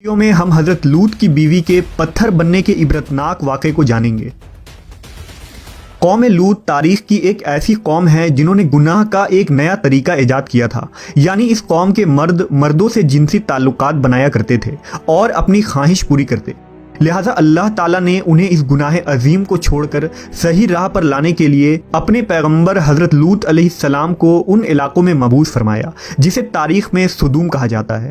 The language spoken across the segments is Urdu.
ویڈیو میں ہم حضرت لوط کی بیوی کے پتھر بننے کے عبرتناک واقعے کو جانیں گے۔ قوم لوط تاریخ کی ایک ایسی قوم ہے جنہوں نے گناہ کا ایک نیا طریقہ ایجاد کیا تھا، یعنی اس قوم کے مرد مردوں سے جنسی تعلقات بنایا کرتے تھے اور اپنی خواہش پوری کرتے۔ لہٰذا اللہ تعالیٰ نے انہیں اس گناہ عظیم کو چھوڑ کر صحیح راہ پر لانے کے لیے اپنے پیغمبر حضرت لوط علیہ السلام کو ان علاقوں میں مبعوث فرمایا جسے تاریخ میں سدوم کہا جاتا ہے۔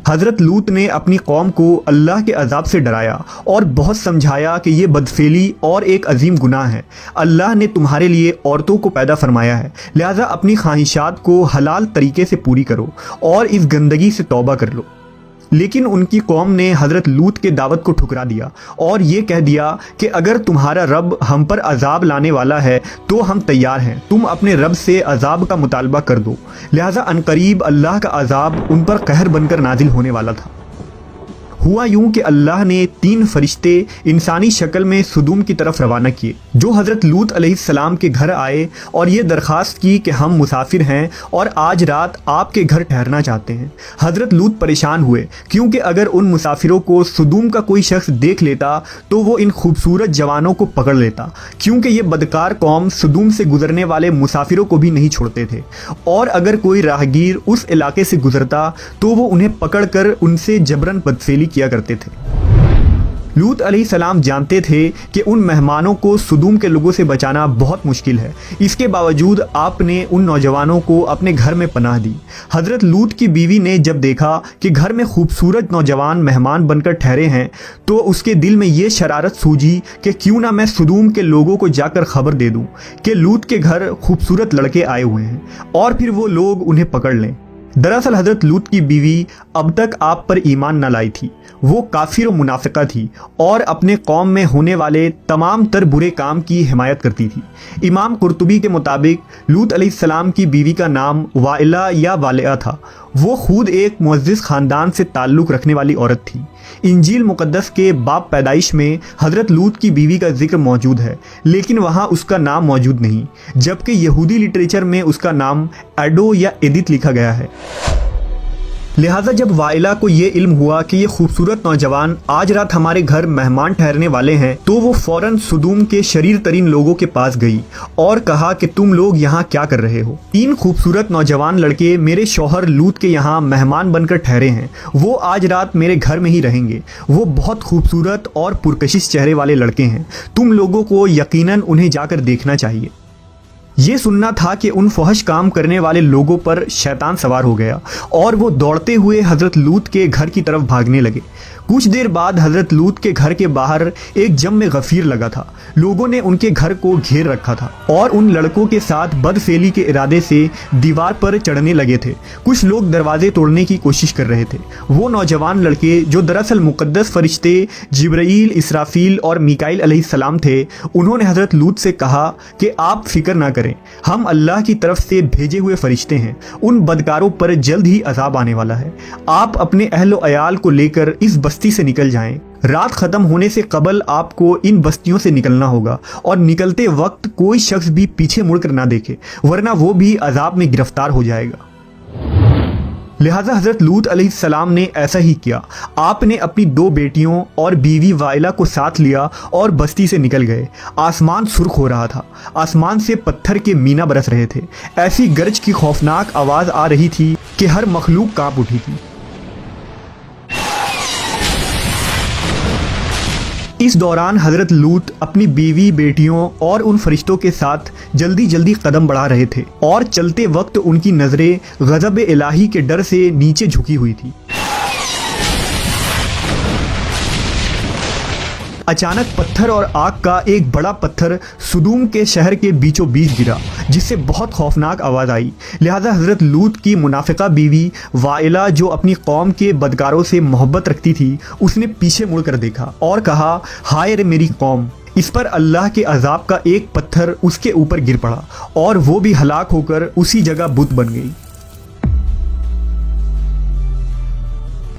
حضرت لوط نے اپنی قوم کو اللہ کے عذاب سے ڈرایا اور بہت سمجھایا کہ یہ بدفعلی اور ایک عظیم گناہ ہے۔ اللہ نے تمہارے لیے عورتوں کو پیدا فرمایا ہے، لہٰذا اپنی خواہشات کو حلال طریقے سے پوری کرو اور اس گندگی سے توبہ کر لو۔ لیکن ان کی قوم نے حضرت لوط کے دعوت کو ٹھکرا دیا اور یہ کہہ دیا کہ اگر تمہارا رب ہم پر عذاب لانے والا ہے تو ہم تیار ہیں، تم اپنے رب سے عذاب کا مطالبہ کر دو۔ لہٰذا عنقریب اللہ کا عذاب ان پر قہر بن کر نازل ہونے والا تھا۔ ہوا یوں کہ اللہ نے 3 فرشتے انسانی شکل میں سدوم کی طرف روانہ کیے، جو حضرت لوط علیہ السلام کے گھر آئے اور یہ درخواست کی کہ ہم مسافر ہیں اور آج رات آپ کے گھر ٹھہرنا چاہتے ہیں۔ حضرت لوط پریشان ہوئے کیونکہ اگر ان مسافروں کو سدوم کا کوئی شخص دیکھ لیتا تو وہ ان خوبصورت جوانوں کو پکڑ لیتا، کیونکہ یہ بدکار قوم سدوم سے گزرنے والے مسافروں کو بھی نہیں چھوڑتے تھے، اور اگر کوئی راہگیر اس علاقے سے گزرتا تو وہ انہیں پکڑ کر ان سے جبراً بدفعلی کیا کرتے تھے۔ لوط علیہ السلام جانتے تھے کہ ان مہمانوں کو سدوم کے لوگوں سے بچانا بہت مشکل ہے، اس کے باوجود آپ نے ان نوجوانوں کو اپنے گھر میں پناہ دی۔ حضرت لوط کی بیوی نے جب دیکھا کہ گھر میں خوبصورت نوجوان مہمان بن کر ٹھہرے ہیں تو اس کے دل میں یہ شرارت سوجی کہ کیوں نہ میں سدوم کے لوگوں کو جا کر خبر دے دوں کہ لوط کے گھر خوبصورت لڑکے آئے ہوئے ہیں اور پھر وہ لوگ انہیں پکڑ لیں۔ دراصل حضرت لوط کی بیوی اب تک آپ پر ایمان نہ لائی تھی، وہ کافر و منافقہ تھی اور اپنے قوم میں ہونے والے تمام تر برے کام کی حمایت کرتی تھی۔ امام قرطبی کے مطابق لوط علیہ السلام کی بیوی کا نام وائلہ یا والعہ تھا، وہ خود ایک معزز خاندان سے تعلق رکھنے والی عورت تھی۔ انجیل مقدس کے باب پیدائش میں حضرت لوط کی بیوی کا ذکر موجود ہے، لیکن وہاں اس کا نام موجود نہیں، جبکہ یہودی لٹریچر میں اس کا نام ایڈو یا ایدت لکھا گیا ہے۔ لہٰذا جب وائلہ کو یہ علم ہوا کہ یہ خوبصورت نوجوان آج رات ہمارے گھر مہمان ٹھہرنے والے ہیں تو وہ فوراً سدوم کے شریر ترین لوگوں کے پاس گئی اور کہا کہ تم لوگ یہاں کیا کر رہے ہو؟ 3 خوبصورت نوجوان لڑکے میرے شوہر لوط کے یہاں مہمان بن کر ٹھہرے ہیں، وہ آج رات میرے گھر میں ہی رہیں گے۔ وہ بہت خوبصورت اور پرکشش چہرے والے لڑکے ہیں، تم لوگوں کو یقیناً انہیں جا کر دیکھنا چاہیے۔ یہ سننا تھا کہ ان فحش کام کرنے والے لوگوں پر شیطان سوار ہو گیا اور وہ دوڑتے ہوئے حضرت لوط کے گھر کی طرف بھاگنے لگے۔ کچھ دیر بعد حضرت لوط کے گھر کے باہر ایک جم غفیر لگا تھا، لوگوں نے ان کے گھر کو گھیر رکھا تھا اور ان لڑکوں کے ساتھ بدفعلی کے ارادے سے دیوار پر چڑھنے لگے تھے۔ کچھ لوگ دروازے توڑنے کی کوشش کر رہے تھے۔ وہ نوجوان لڑکے جو دراصل مقدس فرشتے جبرائیل، اسرافیل اور میکائیل علیہ السلام تھے، انہوں نے حضرت لوط سے کہا کہ آپ فکر نہ کریں، ہم اللہ کی طرف سے بھیجے ہوئے فرشتے ہیں، ان بدکاروں پر جلد ہی عذاب آنے والا ہے۔ آپ اپنے اہل و عیال کو لے کر اس بستی سے نکل جائیں، رات ختم ہونے سے قبل آپ کو ان بستیوں سے نکلنا ہوگا اور نکلتے وقت کوئی شخص بھی پیچھے مڑ کر نہ دیکھے، ورنہ وہ بھی عذاب میں گرفتار ہو جائے گا۔ لہٰذا حضرت لوط علیہ السلام نے ایسا ہی کیا۔ آپ نے اپنی 2 بیٹیوں اور بیوی وائلہ کو ساتھ لیا اور بستی سے نکل گئے۔ آسمان سرخ ہو رہا تھا، آسمان سے پتھر کے مینا برس رہے تھے، ایسی گرج کی خوفناک آواز آ رہی تھی کہ ہر مخلوق کانپ اٹھی تھی۔ اس دوران حضرت لوط اپنی بیوی، بیٹیوں اور ان فرشتوں کے ساتھ جلدی جلدی قدم بڑھا رہے تھے اور چلتے وقت ان کی نظریں غضب الہی کے ڈر سے نیچے جھکی ہوئی تھی۔ اچانک پتھر اور آگ کا ایک بڑا پتھر سدوم کے شہر کے بیچوں بیچ گرا، جس سے بہت خوفناک آواز آئی۔ لہٰذا حضرت لوط کی منافقہ بیوی وائلہ، جو اپنی قوم کے بدکاروں سے محبت رکھتی تھی، اس نے پیچھے مڑ کر دیکھا اور کہا، ہائے رے میری قوم! اس پر اللہ کے عذاب کا ایک پتھر اس کے اوپر گر پڑا اور وہ بھی ہلاک ہو کر اسی جگہ بت بن گئی۔